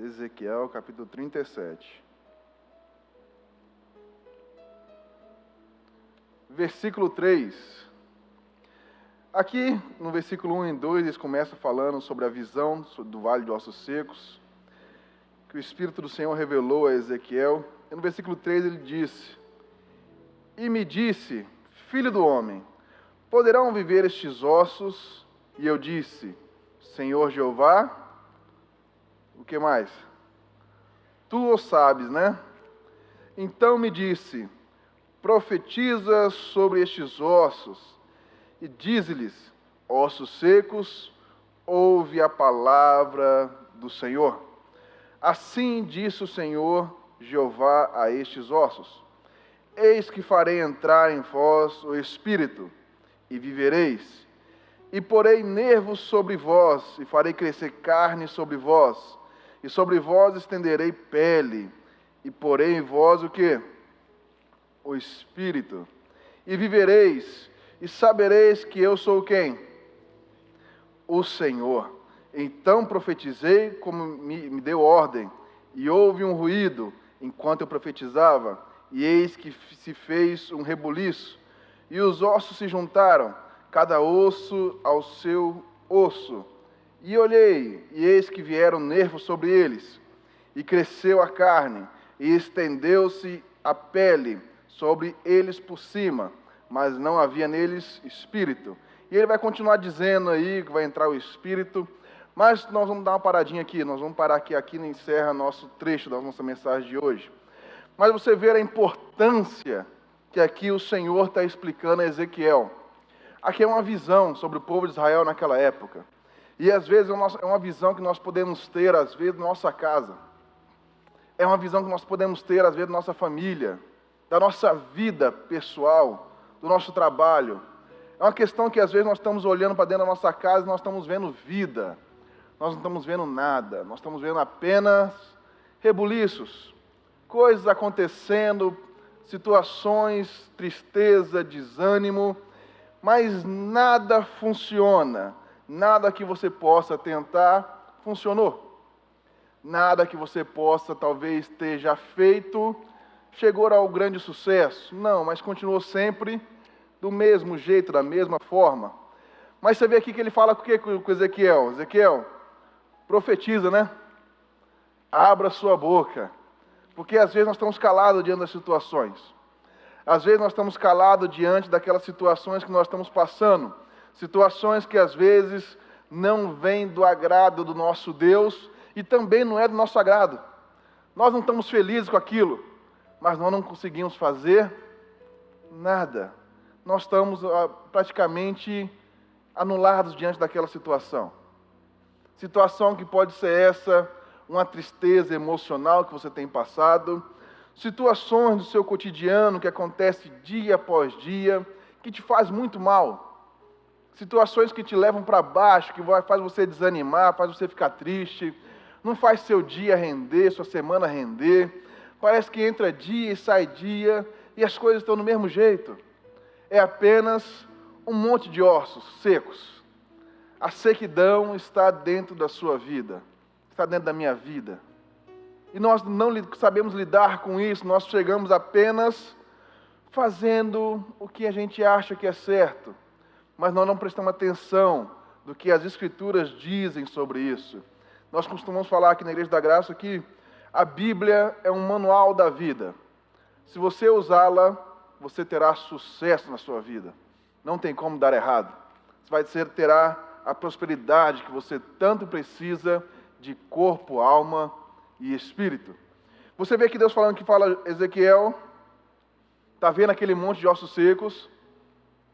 Ezequiel, capítulo 37. Versículo 3. Aqui, no versículo 1 e 2, eles começam falando sobre a visão do Vale de Ossos Secos, que o Espírito do Senhor revelou a Ezequiel. E no versículo 3 ele disse: E me disse, filho do homem, poderão viver estes ossos? E eu disse, Senhor Jeová, o que mais? Tu o sabes, né? Então me disse, profetiza sobre estes ossos, e dize-lhes, ossos secos, ouve a palavra do Senhor. Assim disse o Senhor Jeová a estes ossos: Eis que farei entrar em vós o Espírito, e vivereis. E porei nervos sobre vós, e farei crescer carne sobre vós, e sobre vós estenderei pele, e porei em vós o quê? O Espírito. E vivereis, e sabereis que eu sou quem? O Senhor. Então profetizei como me deu ordem, e houve um ruído enquanto eu profetizava, e eis que se fez um rebuliço, e os ossos se juntaram, cada osso ao seu osso. E olhei, e eis que vieram nervos sobre eles, e cresceu a carne, e estendeu-se a pele sobre eles por cima, mas não havia neles espírito. E ele vai continuar dizendo aí que vai entrar o Espírito, mas nós vamos dar uma paradinha aqui, nós vamos parar aqui e encerra nosso trecho da nossa mensagem de hoje. Mas você vê a importância que aqui o Senhor está explicando a Ezequiel. Aqui é uma visão sobre o povo de Israel naquela época. E às vezes é uma visão que nós podemos ter, às vezes, na nossa casa. É uma visão que nós podemos ter, às vezes, na nossa família, da nossa vida pessoal, do nosso trabalho. É uma questão que às vezes nós estamos olhando para dentro da nossa casa e nós estamos vendo vida. Nós não estamos vendo nada. Nós estamos vendo apenas rebuliços, coisas acontecendo, situações, tristeza, desânimo, mas nada funciona. Nada que você possa tentar funcionou. Nada que você possa talvez ter já feito chegou ao grande sucesso. Não, mas continuou sempre do mesmo jeito, da mesma forma. Mas você vê aqui que ele fala com Ezequiel. Ezequiel, profetiza, né? Abra sua boca. Porque às vezes nós estamos calados diante das situações. Às vezes nós estamos calados diante daquelas situações que nós estamos passando. Situações que às vezes não vêm do agrado do nosso Deus e também não é do nosso agrado. Nós não estamos felizes com aquilo, mas nós não conseguimos fazer nada. Nós estamos praticamente anulados diante daquela situação. Situação que pode ser essa, uma tristeza emocional que você tem passado, situações do seu cotidiano que acontece dia após dia, que te faz muito mal. Situações que te levam para baixo, que faz você desanimar, faz você ficar triste, não faz seu dia render, sua semana render. Parece que entra dia e sai dia e as coisas estão do mesmo jeito. É apenas um monte de ossos secos. A sequidão está dentro da sua vida, está dentro da minha vida. E nós não sabemos lidar com isso, nós chegamos apenas fazendo o que a gente acha que é certo. Mas nós não prestamos atenção do que as Escrituras dizem sobre isso. Nós costumamos falar aqui na Igreja da Graça que a Bíblia é um manual da vida. Se você usá-la, você terá sucesso na sua vida. Não tem como dar errado. Você terá a prosperidade que você tanto precisa de corpo, alma e espírito. Você vê que Deus falando que fala Ezequiel, está vendo aquele monte de ossos secos?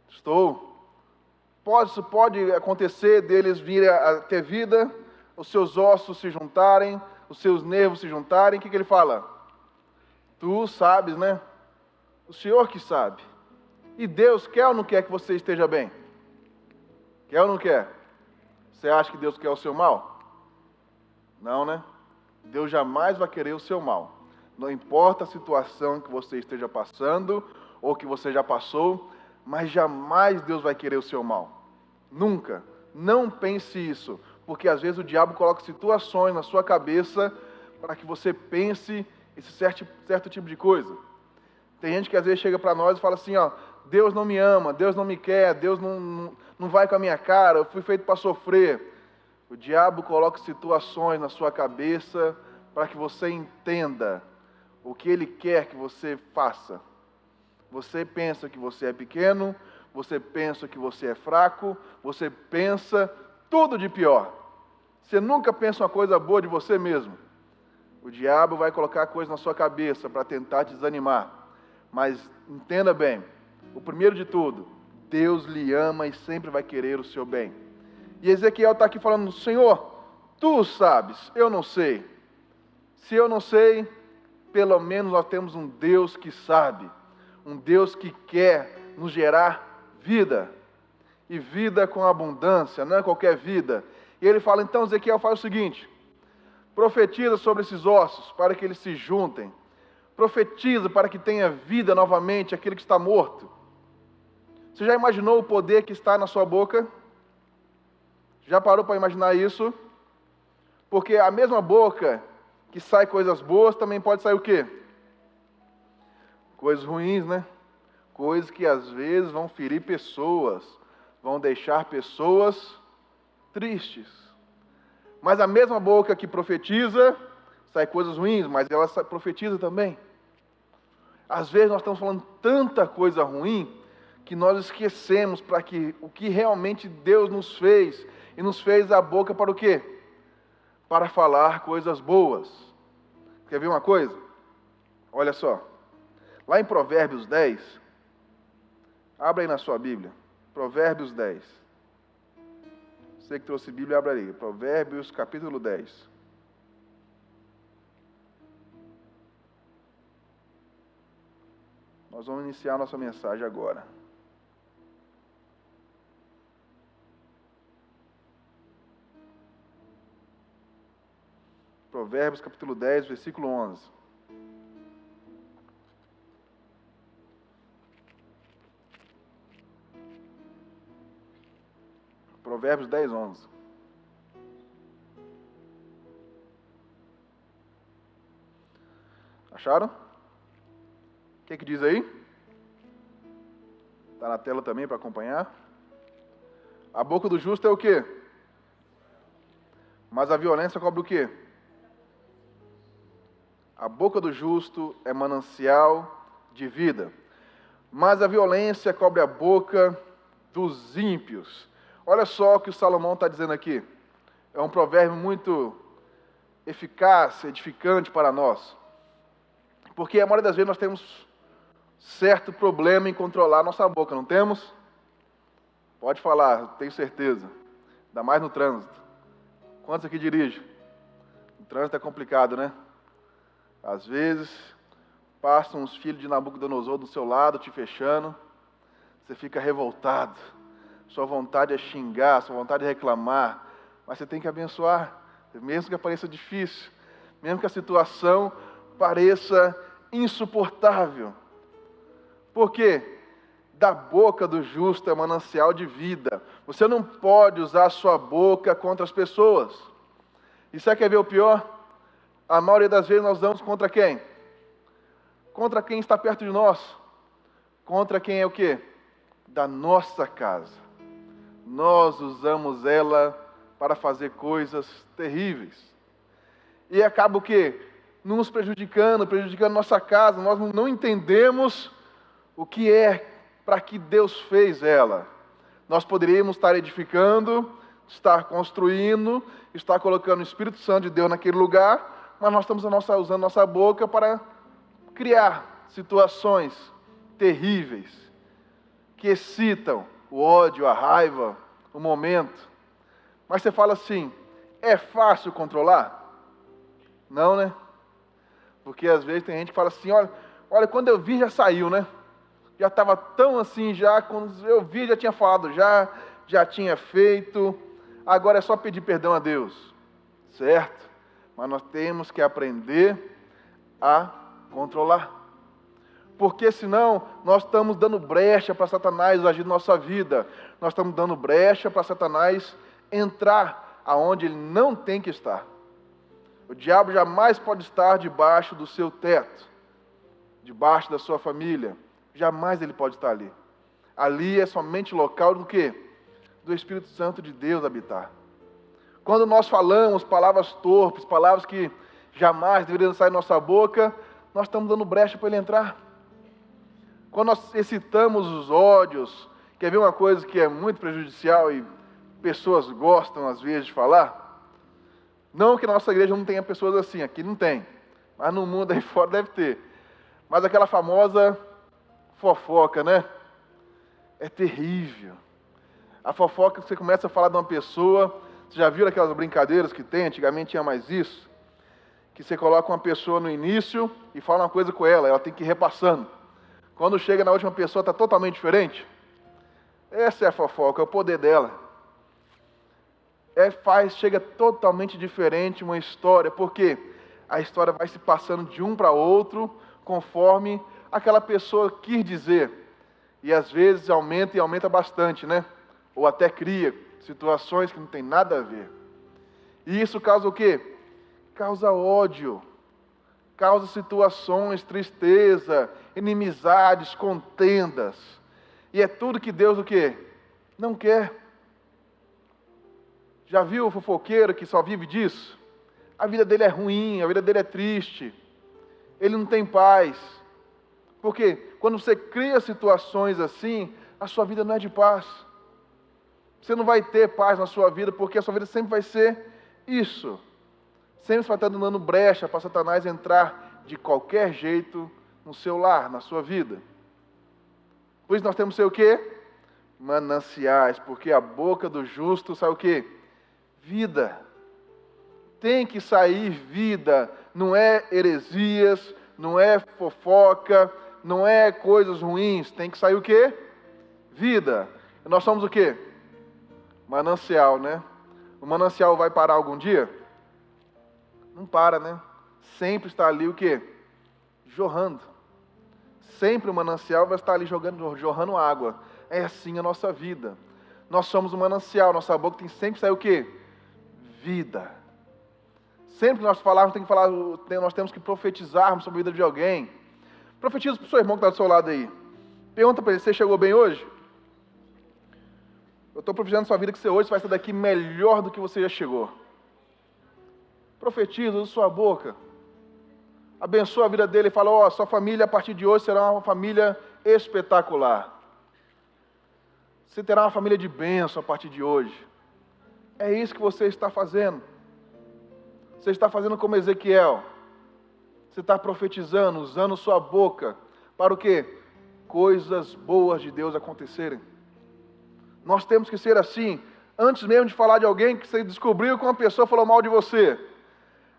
Estou. Pode acontecer deles virem a ter vida, os seus ossos se juntarem, os seus nervos se juntarem. O que ele fala? Tu sabes, né? O Senhor que sabe. E Deus quer ou não quer que você esteja bem? Quer ou não quer? Você acha que Deus quer o seu mal? Não, né? Deus jamais vai querer o seu mal. Não importa a situação que você esteja passando ou que você já passou, mas jamais Deus vai querer o seu mal. Nunca. Não pense isso, porque às vezes o diabo coloca situações na sua cabeça para que você pense esse certo tipo de coisa. Tem gente que às vezes chega para nós e fala assim, ó, Deus não me ama, Deus não me quer, Deus não vai com a minha cara, eu fui feito para sofrer. O diabo coloca situações na sua cabeça para que você entenda o que ele quer que você faça. Você pensa que você é pequeno, você pensa que você é fraco, você pensa tudo de pior. Você nunca pensa uma coisa boa de você mesmo. O diabo vai colocar coisas na sua cabeça para tentar te desanimar. Mas entenda bem, o primeiro de tudo, Deus lhe ama e sempre vai querer o seu bem. E Ezequiel está aqui falando, Senhor, tu sabes, eu não sei. Se eu não sei, pelo menos nós temos um Deus que sabe. Um Deus que quer nos gerar vida. E vida com abundância, não é qualquer vida. E ele fala, então Ezequiel faz o seguinte, profetiza sobre esses ossos, para que eles se juntem. Profetiza para que tenha vida novamente aquele que está morto. Você já imaginou o poder que está na sua boca? Já parou para imaginar isso? Porque a mesma boca que sai coisas boas, também pode sair o quê? Coisas ruins, né? Coisas que às vezes vão ferir pessoas, vão deixar pessoas tristes. Mas a mesma boca que profetiza, sai coisas ruins, mas ela profetiza também. Às vezes nós estamos falando tanta coisa ruim, que nós esquecemos para que o que realmente Deus nos fez, e nos fez a boca para o quê? Para falar coisas boas. Quer ver uma coisa? Olha só. Lá em Provérbios 10, abra aí na sua Bíblia. Provérbios 10. Você que trouxe Bíblia, abra aí. Provérbios capítulo 10. Nós vamos iniciar a nossa mensagem agora. Provérbios capítulo 10, versículo 11. Provérbios 10, 11. Acharam? O que diz aí? Está na tela também para acompanhar. A boca do justo é o quê? Mas a violência cobre o quê? A boca do justo é manancial de vida, mas a violência cobre a boca dos ímpios. Olha só o que o Salomão está dizendo aqui. É um provérbio muito eficaz, edificante para nós. Porque a maioria das vezes nós temos certo problema em controlar a nossa boca, não temos? Pode falar, tenho certeza. Ainda mais no trânsito. Quantos aqui dirigem? O trânsito é complicado, né? Às vezes, passam uns filhos de Nabucodonosor do seu lado, te fechando. Você fica revoltado. Sua vontade é xingar, sua vontade é reclamar. Mas você tem que abençoar. Mesmo que pareça difícil. Mesmo que a situação pareça insuportável. Por quê? Da boca do justo é manancial de vida. Você não pode usar a sua boca contra as pessoas. E você quer ver o pior? A maioria das vezes nós usamos contra quem? Contra quem está perto de nós. Contra quem é o quê? Da nossa casa. Nós usamos ela para fazer coisas terríveis. E acaba o quê? Nos prejudicando nossa casa. Nós não entendemos o que é para que Deus fez ela. Nós poderíamos estar edificando, estar construindo, estar colocando o Espírito Santo de Deus naquele lugar, mas nós estamos usando nossa boca para criar situações terríveis, que excitam o ódio, a raiva, o momento. Mas você fala assim, é fácil controlar? Não, né? Porque às vezes tem gente que fala assim, olha, quando eu vi já saiu, né? Já estava tão assim, já, quando eu vi já tinha falado, já tinha feito, agora é só pedir perdão a Deus, certo? Mas nós temos que aprender a controlar. Porque senão nós estamos dando brecha para Satanás agir na nossa vida. Nós estamos dando brecha para Satanás entrar aonde ele não tem que estar. O diabo jamais pode estar debaixo do seu teto, debaixo da sua família. Jamais ele pode estar ali. Ali é somente local do quê? Do Espírito Santo de Deus habitar. Quando nós falamos palavras torpes, palavras que jamais deveriam sair da nossa boca, nós estamos dando brecha para ele entrar. Quando nós excitamos os ódios, quer ver uma coisa que é muito prejudicial e pessoas gostam às vezes de falar? Não que na nossa igreja não tenha pessoas assim, aqui não tem, mas no mundo aí fora deve ter. Mas aquela famosa fofoca, né? É terrível. A fofoca que você começa a falar de uma pessoa, você já viu aquelas brincadeiras que tem? Antigamente tinha mais isso. Que você coloca uma pessoa no início e fala uma coisa com ela tem que ir repassando. Quando chega na última pessoa está totalmente diferente. Essa é a fofoca, é o poder dela. Chega totalmente diferente uma história, porque a história vai se passando de um para outro, conforme aquela pessoa quis dizer. E às vezes aumenta e aumenta bastante, né? Ou até cria situações que não tem nada a ver. E isso causa o quê? Causa ódio, causa situações, tristeza, inimizades, contendas. E é tudo que Deus o quê? Não quer. Já viu o fofoqueiro que só vive disso? A vida dele é ruim, a vida dele é triste. Ele não tem paz. Porque quando você cria situações assim, a sua vida não é de paz. Você não vai ter paz na sua vida, porque a sua vida sempre vai ser isso. Sempre você vai estar dando brecha para Satanás entrar de qualquer jeito no seu lar, na sua vida. Por isso nós temos que ser o quê? Mananciais, porque a boca do justo sai o quê? Vida. Tem que sair vida. Não é heresias, não é fofoca, não é coisas ruins. Tem que sair o quê? Vida. E nós somos o quê? Manancial, né? O manancial vai parar algum dia? Não para, né? Sempre está ali o quê? Jorrando. Sempre o manancial vai estar ali jorrando água. É assim a nossa vida. Nós somos um manancial, nossa boca tem sempre que sair o quê? Vida. Sempre que nós falarmos, nós temos que profetizarmos sobre a vida de alguém. Profetiza para o seu irmão que está do seu lado aí. Pergunta para ele, você chegou bem hoje? Eu estou profetizando na sua vida que você hoje vai sair daqui melhor do que você já chegou. Profetiza, usa sua boca. Abençoa a vida dele e fala, sua família a partir de hoje será uma família espetacular. Você terá uma família de bênção a partir de hoje. É isso que você está fazendo. Você está fazendo como Ezequiel. Você está profetizando, usando sua boca para o quê? Coisas boas de Deus acontecerem. Nós temos que ser assim. Antes mesmo de falar de alguém que você descobriu que uma pessoa falou mal de você,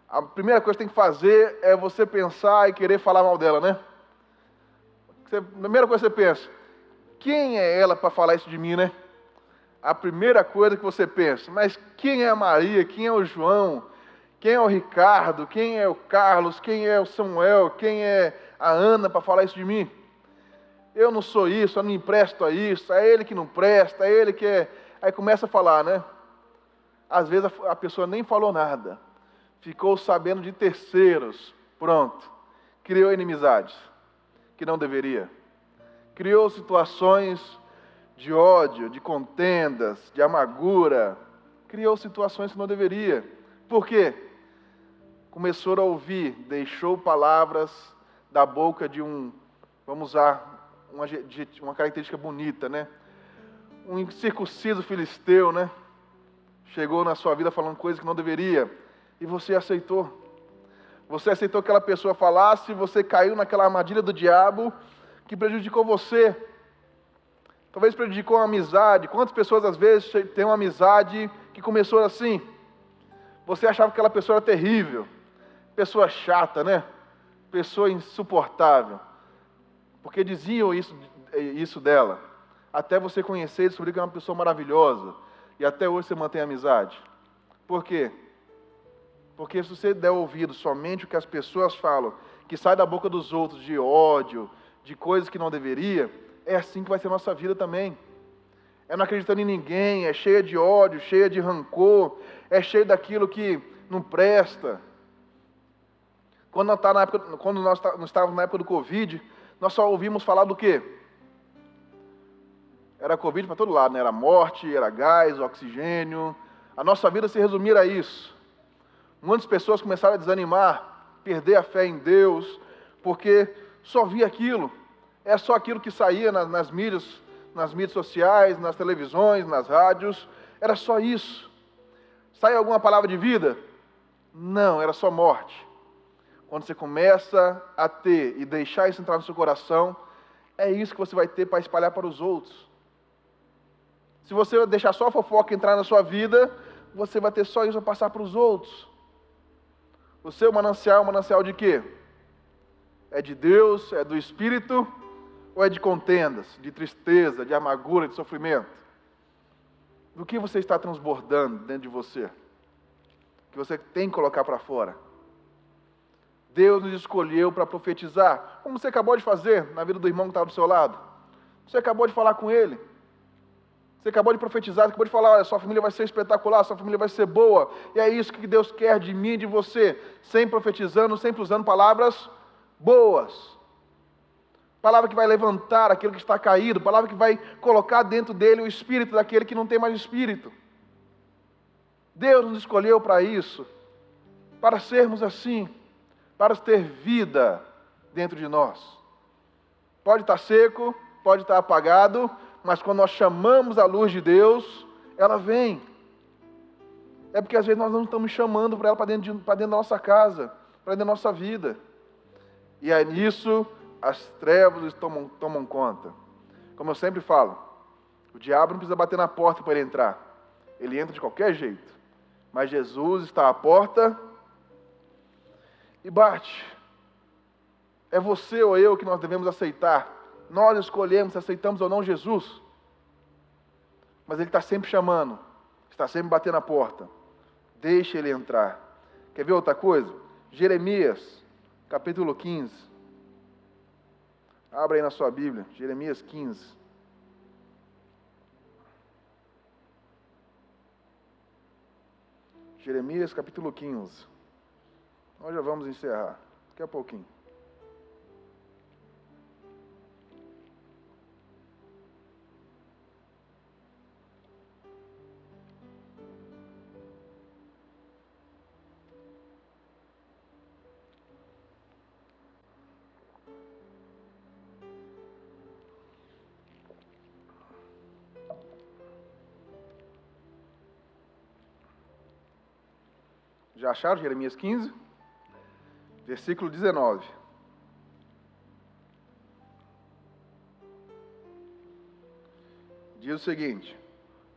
a primeira coisa que tem que fazer é você pensar e querer falar mal dela, né? A primeira coisa que você pensa, quem é ela para falar isso de mim, né? A primeira coisa que você pensa, mas quem é a Maria, quem é o João, quem é o Ricardo, quem é o Carlos, quem é o Samuel, quem é a Ana para falar isso de mim? Eu não sou isso, eu não me empresto a isso, é ele que não presta, é ele que é... Aí começa a falar, né? Às vezes a pessoa nem falou nada, ficou sabendo de terceiros, pronto, criou inimizades, que não deveria, criou situações de ódio, de contendas, de amargura, criou situações que não deveria. Por quê? Começou a ouvir, deixou palavras da boca de vamos usar uma característica bonita, né? Um incircunciso filisteu, né? Chegou na sua vida falando coisas que não deveria, e você aceitou. Você aceitou que aquela pessoa falasse, e você caiu naquela armadilha do diabo que prejudicou você. Talvez prejudicou a amizade. Quantas pessoas às vezes têm uma amizade que começou assim? Você achava que aquela pessoa era terrível, pessoa chata, né? Pessoa insuportável, porque diziam isso dela, até você conhecer e descobrir que é uma pessoa maravilhosa, e até hoje você mantém a amizade. Por quê? Porque se você der ouvido somente o que as pessoas falam, que sai da boca dos outros de ódio, de coisas que não deveria, é assim que vai ser a nossa vida também. É não acreditando em ninguém, é cheia de ódio, cheia de rancor, é cheia daquilo que não presta. Quando nós estávamos na época do Covid, nós só ouvimos falar do quê? Era Covid para todo lado, né? Era morte, era gás, oxigênio. A nossa vida se resumia a isso. Muitas pessoas começaram a desanimar, perder a fé em Deus, porque só via aquilo. É só aquilo que saía nas mídias sociais, nas televisões, nas rádios. Era só isso. Sai alguma palavra de vida? Não, era só morte. Quando você começa a ter e deixar isso entrar no seu coração, é isso que você vai ter para espalhar para os outros. Se você deixar só a fofoca entrar na sua vida, você vai ter só isso a passar para os outros. O seu manancial é um manancial de quê? É de Deus, é do Espírito, ou é de contendas, de tristeza, de amargura, de sofrimento? Do que você está transbordando dentro de você? Que você tem que colocar para fora. Deus nos escolheu para profetizar, como você acabou de fazer na vida do irmão que estava do seu lado. Você acabou de falar com ele. Você acabou de profetizar, acabou de falar, olha, sua família vai ser espetacular, sua família vai ser boa. E é isso que Deus quer de mim e de você. Sempre profetizando, sempre usando palavras boas. Palavra que vai levantar aquilo que está caído. Palavra que vai colocar dentro dele o espírito daquele que não tem mais espírito. Deus nos escolheu para isso. Para sermos assim. Para ter vida dentro de nós. Pode estar seco, pode estar apagado, mas quando nós chamamos a luz de Deus, ela vem. É porque às vezes nós não estamos chamando para ela para dentro da nossa casa, para dentro da nossa vida. E aí nisso, as trevas tomam conta. Como eu sempre falo, o diabo não precisa bater na porta para ele entrar. Ele entra de qualquer jeito. Mas Jesus está à porta e bate. É você ou eu que nós devemos aceitar. Nós escolhemos se aceitamos ou não Jesus. Mas Ele está sempre chamando. Está sempre batendo na porta. Deixa Ele entrar. Quer ver outra coisa? Jeremias, capítulo 15. Abra aí na sua Bíblia. Jeremias 15. Jeremias, capítulo 15. Nós já vamos encerrar. Daqui a pouquinho. Já acharam Jeremias 15? Versículo 19. Diz o seguinte: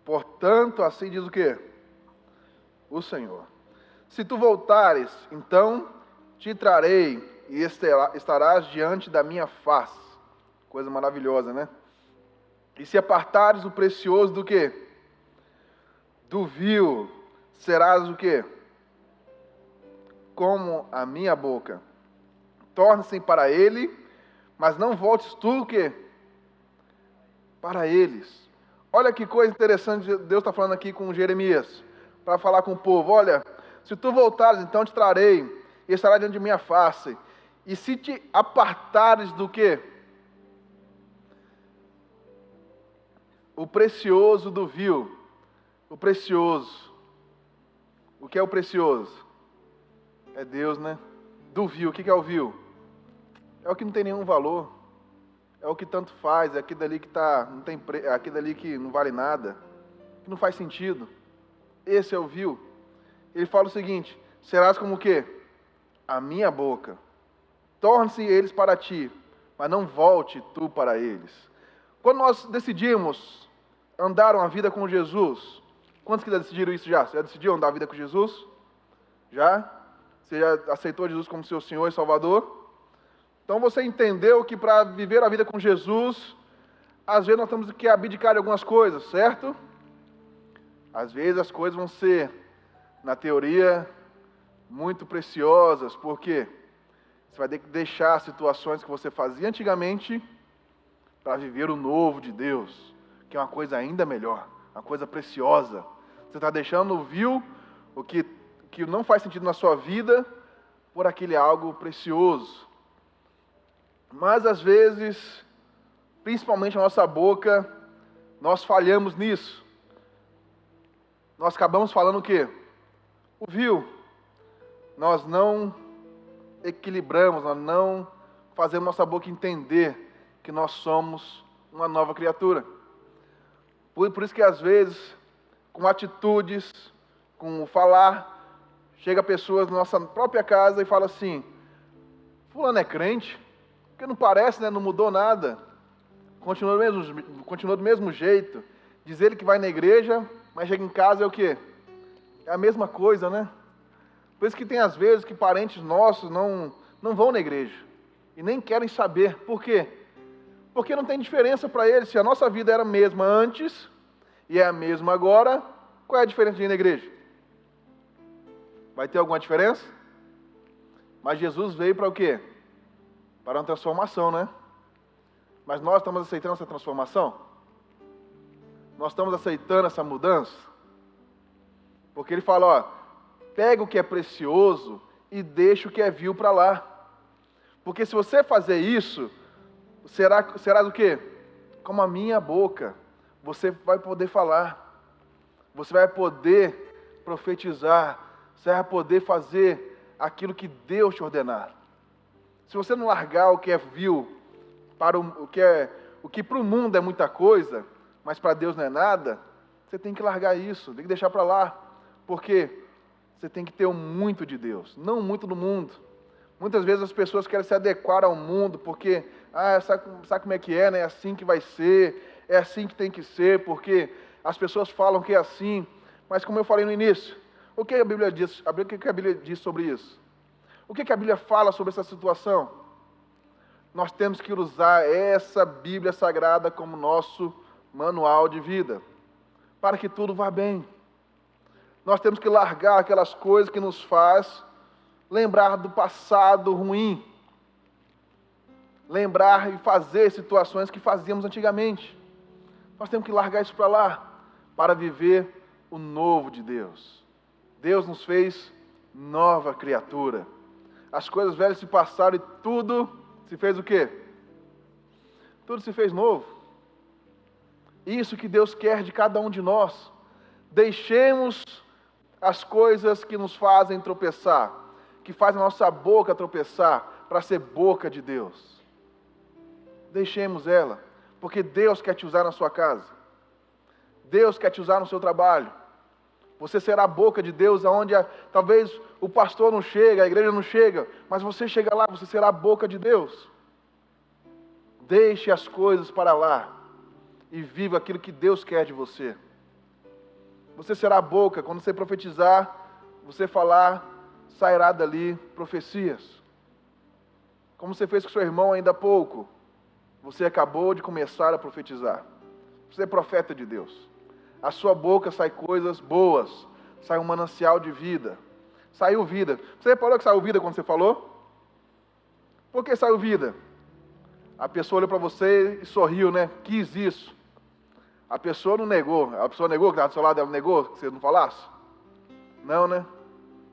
portanto, assim diz o quê? O Senhor. Se tu voltares, então te trarei e estarás diante da minha face. Coisa maravilhosa, né? E se apartares o precioso do quê? Do vil, serás o quê? Como a minha boca. Torne-se para ele, mas não voltes tu o quê? Para eles. Olha que coisa interessante Deus está falando aqui com Jeremias, para falar com o povo. Olha, se tu voltares, então te trarei, e estará diante de minha face. E se te apartares do quê? O precioso do vil. O precioso. O que é o precioso? É Deus, né? Do vil. O que é o vil? É o que não tem nenhum valor. É o que tanto faz. É aquilo ali que é aquilo ali que não vale nada. Que não faz sentido. Esse é o vil. Ele fala o seguinte: serás como o quê? A minha boca. Torne-se eles para ti, mas não volte tu para eles. Quando nós decidimos andar uma vida com Jesus, quantos que já decidiram isso já? Você já decidiu andar a vida com Jesus? Já? Você já aceitou Jesus como seu Senhor e Salvador? Então você entendeu que para viver a vida com Jesus, às vezes nós temos que abdicar de algumas coisas, certo? Às vezes as coisas vão ser, na teoria, muito preciosas, porque você vai ter que deixar situações que você fazia antigamente para viver o novo de Deus, que é uma coisa ainda melhor, uma coisa preciosa. Você está deixando o vil, o que não faz sentido na sua vida, por aquele algo precioso. Mas às vezes, principalmente a nossa boca, nós falhamos nisso. Nós acabamos falando o quê? O vil. Nós não equilibramos, nós não fazemos nossa boca entender que nós somos uma nova criatura. Por isso que às vezes, com atitudes, com o falar, chega pessoas na nossa própria casa e fala assim: fulano é crente? Porque não parece, né? Não mudou nada. Continua do mesmo jeito. Diz ele que vai na igreja, mas chega em casa é o quê? É a mesma coisa, né? Por isso que tem às vezes que parentes nossos não vão na igreja. E nem querem saber. Por quê? Porque não tem diferença para eles. Se a nossa vida era a mesma antes e é a mesma agora, qual é a diferença de ir na igreja? Vai ter alguma diferença? Mas Jesus veio para o quê? Para uma transformação, né? Mas nós estamos aceitando essa transformação? Nós estamos aceitando essa mudança? Porque ele fala, ó, pega o que é precioso e deixa o que é vil para lá. Porque se você fazer isso, será do quê? Como a minha boca. Você vai poder falar. Você vai poder profetizar. Você vai poder fazer aquilo que Deus te ordenar. Se você não largar o que é vil, para o que para o mundo é muita coisa, mas para Deus não é nada, você tem que largar isso, tem que deixar para lá. Porque você tem que ter muito de Deus, não muito do mundo. Muitas vezes as pessoas querem se adequar ao mundo, porque, sabe como é que é, né? É assim que vai ser, é assim que tem que ser, porque as pessoas falam que é assim. Mas como eu falei no início, o que a Bíblia diz? O que a Bíblia diz sobre isso? O que a Bíblia fala sobre essa situação? Nós temos que usar essa Bíblia Sagrada como nosso manual de vida, para que tudo vá bem. Nós temos que largar aquelas coisas que nos faz lembrar do passado ruim. Lembrar e fazer situações que fazíamos antigamente. Nós temos que largar isso para lá, para viver o novo de Deus. Deus nos fez nova criatura. As coisas velhas se passaram e tudo se fez o quê? Tudo se fez novo. Isso que Deus quer de cada um de nós. Deixemos as coisas que nos fazem tropeçar, que fazem a nossa boca tropeçar, para ser boca de Deus. Deixemos ela, porque Deus quer te usar na sua casa. Deus quer te usar no seu trabalho. Você será a boca de Deus aonde talvez o pastor não chega, a igreja não chega, mas você chega lá, você será a boca de Deus. Deixe as coisas para lá e viva aquilo que Deus quer de você. Você será a boca, quando você profetizar, você falar, sairá dali profecias. Como você fez com seu irmão ainda há pouco, você acabou de começar a profetizar. Você é profeta de Deus. A sua boca sai coisas boas, sai um manancial de vida. Saiu vida. Você reparou que saiu vida quando você falou? Por que saiu vida? A pessoa olhou para você e sorriu, né? Quis isso. A pessoa não negou. A pessoa negou que estava do seu lado, ela negou que você não falasse? Não, né?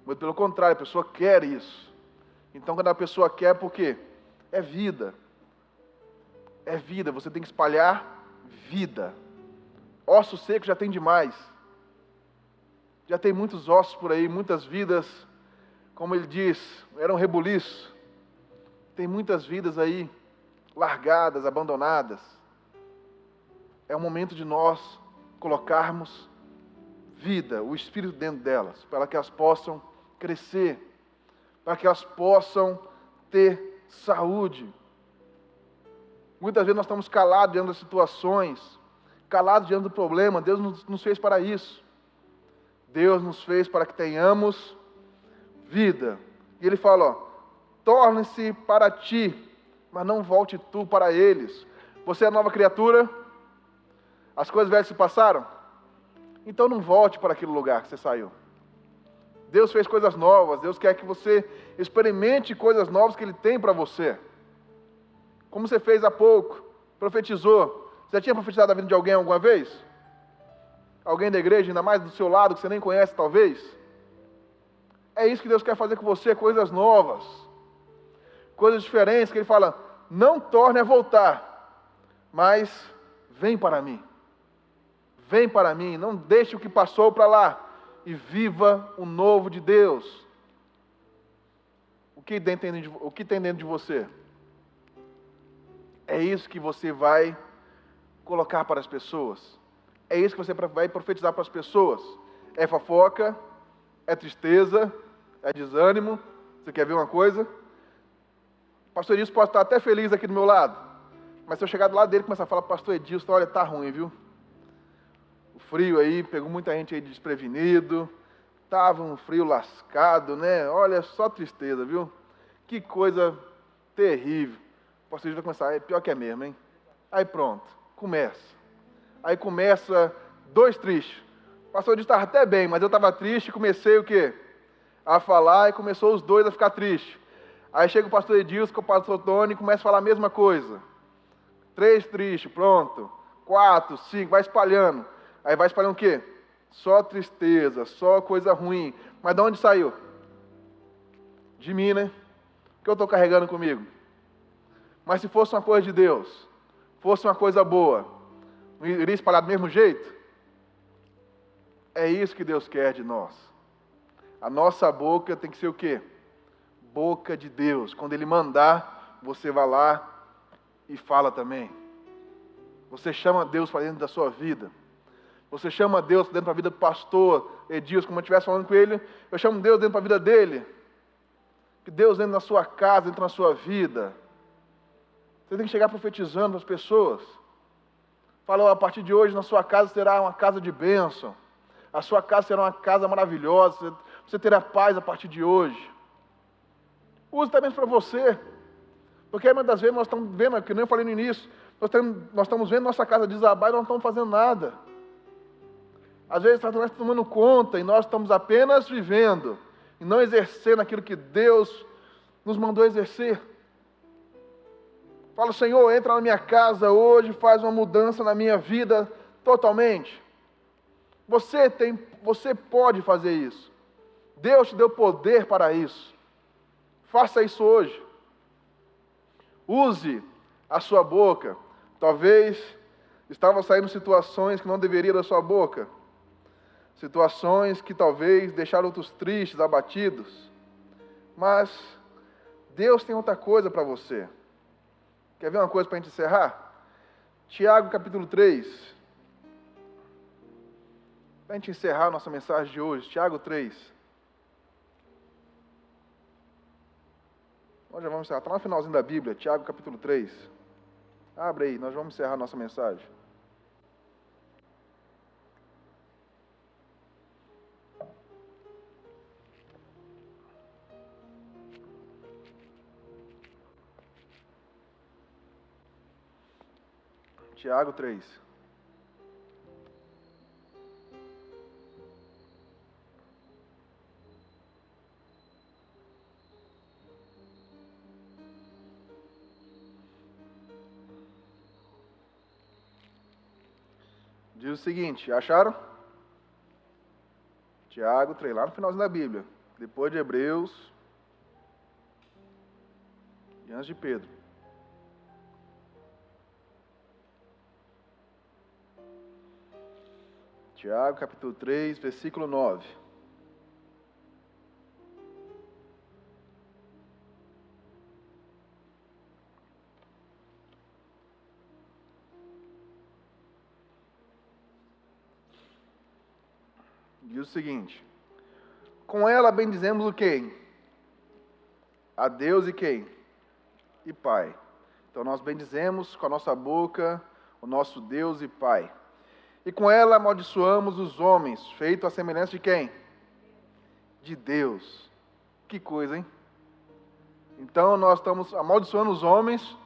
Mas pelo contrário, a pessoa quer isso. Então quando a pessoa quer, por quê? É vida. É vida. Você tem que espalhar vida. Osso seco já tem demais. Já tem muitos ossos por aí, muitas vidas, como ele diz, eram rebuliço. Tem muitas vidas aí, largadas, abandonadas. É o momento de nós colocarmos vida, o Espírito dentro delas, para que elas possam crescer, para que elas possam ter saúde. Muitas vezes nós estamos calados diante das situações, calados diante do problema. Deus nos fez para isso. Deus nos fez para que tenhamos vida. E Ele fala, ó, torne-se para ti, mas não volte tu para eles. Você é nova criatura? As coisas velhas se passaram? Então não volte para aquele lugar que você saiu. Deus fez coisas novas. Deus quer que você experimente coisas novas que Ele tem para você. Como você fez há pouco, profetizou. Você já tinha profetizado a vida de alguém alguma vez? Alguém da igreja, ainda mais do seu lado, que você nem conhece talvez? É isso que Deus quer fazer com você, coisas novas, coisas diferentes, que Ele fala, não torne a voltar, mas vem para mim. Vem para mim, não deixe o que passou para lá e viva o novo de Deus. O que tem dentro de você? É isso que você vai colocar para as pessoas. É isso que você vai profetizar para as pessoas. É fofoca, é tristeza, é desânimo. Você quer ver uma coisa? O pastor Edilson pode estar até feliz aqui do meu lado, mas se eu chegar do lado dele e começar a falar, pastor Edilson, olha, tá ruim, viu? O frio aí, pegou muita gente aí desprevenido, estava um frio lascado, né? Olha, só tristeza, viu? Que coisa terrível. O pastor Edilson vai começar, é pior que é mesmo, hein? Aí pronto, começa. Aí começa 2 tristes. O pastor Edilson estava até bem, mas eu estava triste e comecei o quê? A falar e começou os 2 a ficar tristes. Aí chega o pastor Edilson com o pastor Tony e começa a falar a mesma coisa. 3 tristes, pronto. 4, 5, vai espalhando. Aí vai espalhando o quê? Só tristeza, só coisa ruim. Mas de onde saiu? De mim, né? O que eu estou carregando comigo? Mas se fosse uma coisa de Deus, fosse uma coisa boa, não iria espalhar do mesmo jeito? É isso que Deus quer de nós. A nossa boca tem que ser o quê? Boca de Deus. Quando Ele mandar, você vai lá e fala também. Você chama Deus para dentro da sua vida. Você chama Deus para dentro da vida do pastor Edilson, como eu estivesse falando com ele, eu chamo Deus dentro da vida dele. Que Deus dentro da sua casa, dentro da sua vida. Você tem que chegar profetizando para as pessoas. Fala, a partir de hoje na sua casa será uma casa de bênção. A sua casa será uma casa maravilhosa. Você terá paz a partir de hoje. Use também para você. Porque muitas das vezes nós estamos vendo, que nem eu falei no início, nós estamos vendo nossa casa desabar e nós não estamos fazendo nada. Às vezes nós estamos tomando conta e nós estamos apenas vivendo e não exercendo aquilo que Deus nos mandou exercer. Fala, Senhor, entra na minha casa hoje, faz uma mudança na minha vida totalmente. Você pode fazer isso. Deus te deu poder para isso. Faça isso hoje. Use a sua boca. Talvez estavam saindo situações que não deveriam da sua boca. Situações que talvez deixaram outros tristes, abatidos. Mas Deus tem outra coisa para você. Quer ver uma coisa para a gente encerrar? Tiago capítulo 3. Para a gente encerrar a nossa mensagem de hoje. Tiago 3. Nós já vamos encerrar. Está lá no finalzinho da Bíblia. Tiago capítulo 3. Abre aí, nós vamos encerrar a nossa mensagem. Tiago 3. Diz o seguinte, acharam? Tiago 3, lá no finalzinho da Bíblia. Depois de Hebreus e antes de Pedro. Tiago capítulo 3, versículo 9. Diz o seguinte: com ela bendizemos o quem? A Deus e quem? E Pai. Então nós bendizemos com a nossa boca o nosso Deus e Pai. E com ela amaldiçoamos os homens, feito à semelhança de quem? De Deus. Que coisa, hein? Então nós estamos amaldiçoando os homens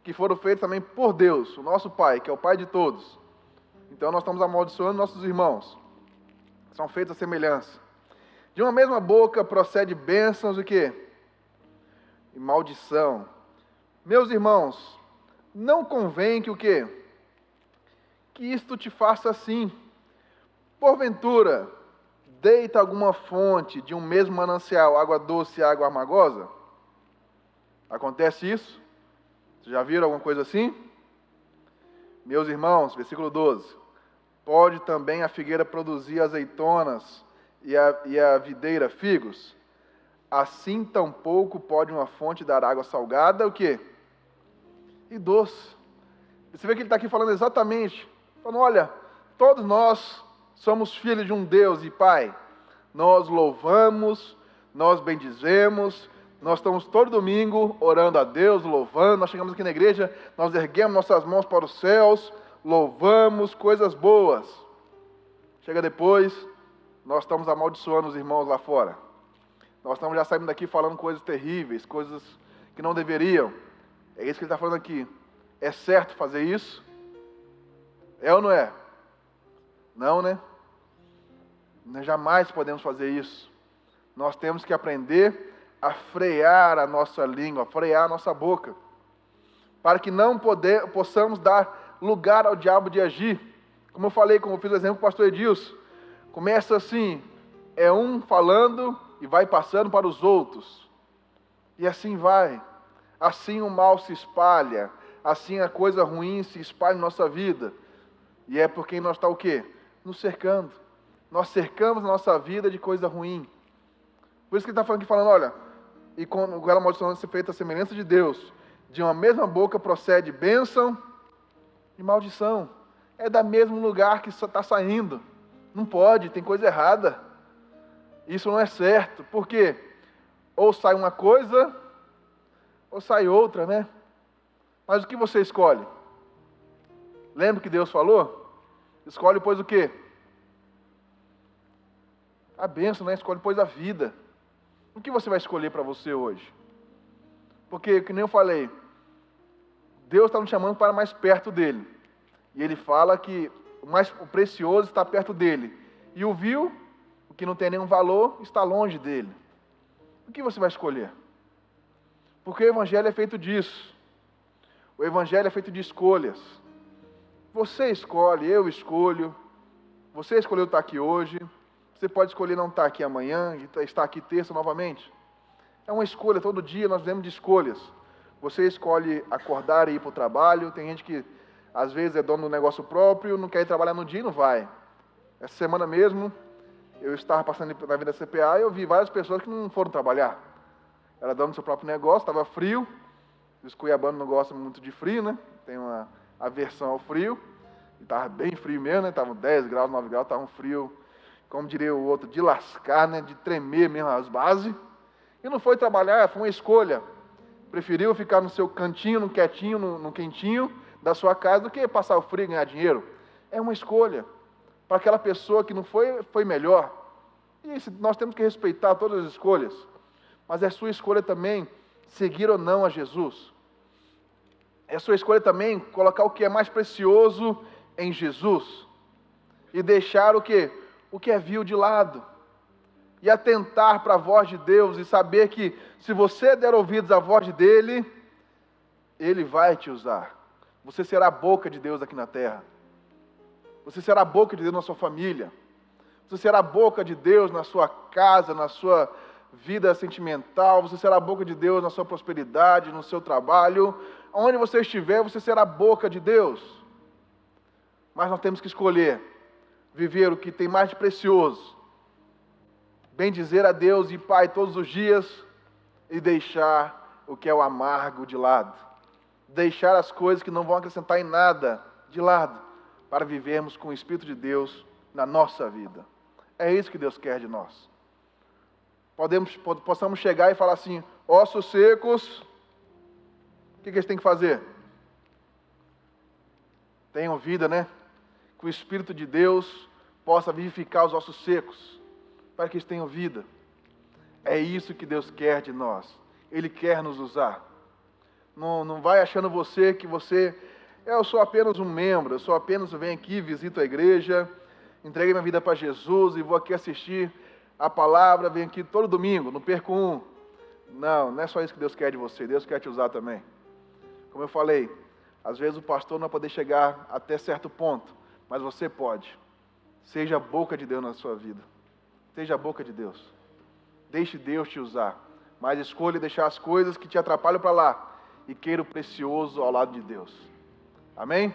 que foram feitos também por Deus, o nosso Pai, que é o Pai de todos. Então nós estamos amaldiçoando nossos irmãos. São feitos à semelhança. De uma mesma boca procede bênçãos e quê? E maldição. Meus irmãos, não convém que o quê? Que isto te faça assim. Porventura, deita alguma fonte de um mesmo manancial, água doce e água amargosa? Acontece isso? Vocês já viram alguma coisa assim? Meus irmãos, versículo 12. Pode também a figueira produzir azeitonas e a videira figos? Assim tampouco pode uma fonte dar água salgada, o quê? E doce. Você vê que ele está aqui falando exatamente, falando, olha, todos nós somos filhos de um Deus e Pai. Nós louvamos, nós bendizemos, nós estamos todo domingo orando a Deus, louvando, nós chegamos aqui na igreja, nós erguemos nossas mãos para os céus, louvamos coisas boas. Chega depois, nós estamos amaldiçoando os irmãos lá fora. Nós estamos já saindo daqui falando coisas terríveis, coisas que não deveriam. É isso que ele está falando aqui. É certo fazer isso? É ou não é? Não, né? Nós jamais podemos fazer isso. Nós temos que aprender a frear a nossa língua, a frear a nossa boca, para que não possamos dar lugar ao diabo de agir. Como eu falei, como eu fiz o exemplo com o pastor Edilson, começa assim, é um falando e vai passando para os outros. E assim vai. Assim o mal se espalha, assim a coisa ruim se espalha em nossa vida. E é porque nós está o quê? Nos cercando. Nós cercamos a nossa vida de coisa ruim. Por isso que ele está falando aqui, falando, olha, e com aquela maldição ser feita a semelhança de Deus, de uma mesma boca procede bênção e maldição. É da mesmo lugar que está saindo. Não pode, tem coisa errada. Isso não é certo. Por quê? Ou sai uma coisa, ou sai outra, né? Mas o que você escolhe? Lembra que Deus falou? Escolhe, pois, o quê? A bênção, né? Escolhe, pois, a vida. O que você vai escolher para você hoje? Porque, que nem eu falei, Deus está nos chamando para mais perto dEle. E Ele fala que o precioso está perto dEle. E o vil, o que não tem nenhum valor, está longe dEle. O que você vai escolher? Porque o Evangelho é feito disso. O Evangelho é feito de escolhas. Você escolhe, eu escolho. Você escolheu estar aqui hoje. Você pode escolher não estar aqui amanhã e estar aqui terça novamente. É uma escolha, todo dia nós vivemos de escolhas. Você escolhe acordar e ir para o trabalho. Tem gente que às vezes é dono do negócio próprio, não quer ir trabalhar no dia e não vai. Essa semana mesmo, eu estava passando na vida da CPA e eu vi várias pessoas que não foram trabalhar. Era dono do seu próprio negócio, estava frio. Os cuiabanos não gostam muito de frio, né? Tem uma aversão ao frio. E estava bem frio mesmo, né? Estava 10 graus, 9 graus, estava um frio, como diria o outro, de lascar, né? De tremer mesmo as bases. E não foi trabalhar, foi uma escolha. Preferiu ficar no seu cantinho, no quietinho, no quentinho da sua casa, do que passar o frio e ganhar dinheiro. É uma escolha. Para aquela pessoa que não foi, foi melhor. E nós temos que respeitar todas as escolhas. Mas é sua escolha também seguir ou não a Jesus. É sua escolha também colocar o que é mais precioso em Jesus. E deixar o que é vil de lado. E atentar para a voz de Deus e saber que se você der ouvidos à voz dEle, Ele vai te usar. Você será a boca de Deus aqui na terra. Você será a boca de Deus na sua família. Você será a boca de Deus na sua casa, na sua vida sentimental. Você será a boca de Deus na sua prosperidade, no seu trabalho. Onde você estiver, você será a boca de Deus. Mas nós temos que escolher viver o que tem mais de precioso. Bendizer a Deus e Pai todos os dias e deixar o que é o amargo de lado. Deixar as coisas que não vão acrescentar em nada de lado, para vivermos com o Espírito de Deus na nossa vida. É isso que Deus quer de nós. Possamos chegar e falar assim, ossos secos, o que eles têm que fazer? Tenham vida, né? Que o Espírito de Deus possa vivificar os ossos secos, para que eles tenham vida. É isso que Deus quer de nós. Ele quer nos usar. Não vai achando você que você... Eu sou apenas um membro, eu sou apenas, venho aqui, visito a igreja, entreguei minha vida para Jesus e vou aqui assistir a palavra, venho aqui todo domingo, não perco um. Não é só isso que Deus quer de você, Deus quer te usar também. Como eu falei, às vezes o pastor não vai poder chegar até certo ponto, mas você pode. Seja a boca de Deus na sua vida. Seja a boca de Deus. Deixe Deus te usar. Mas escolha deixar as coisas que te atrapalham para lá e queira o precioso ao lado de Deus. Amém?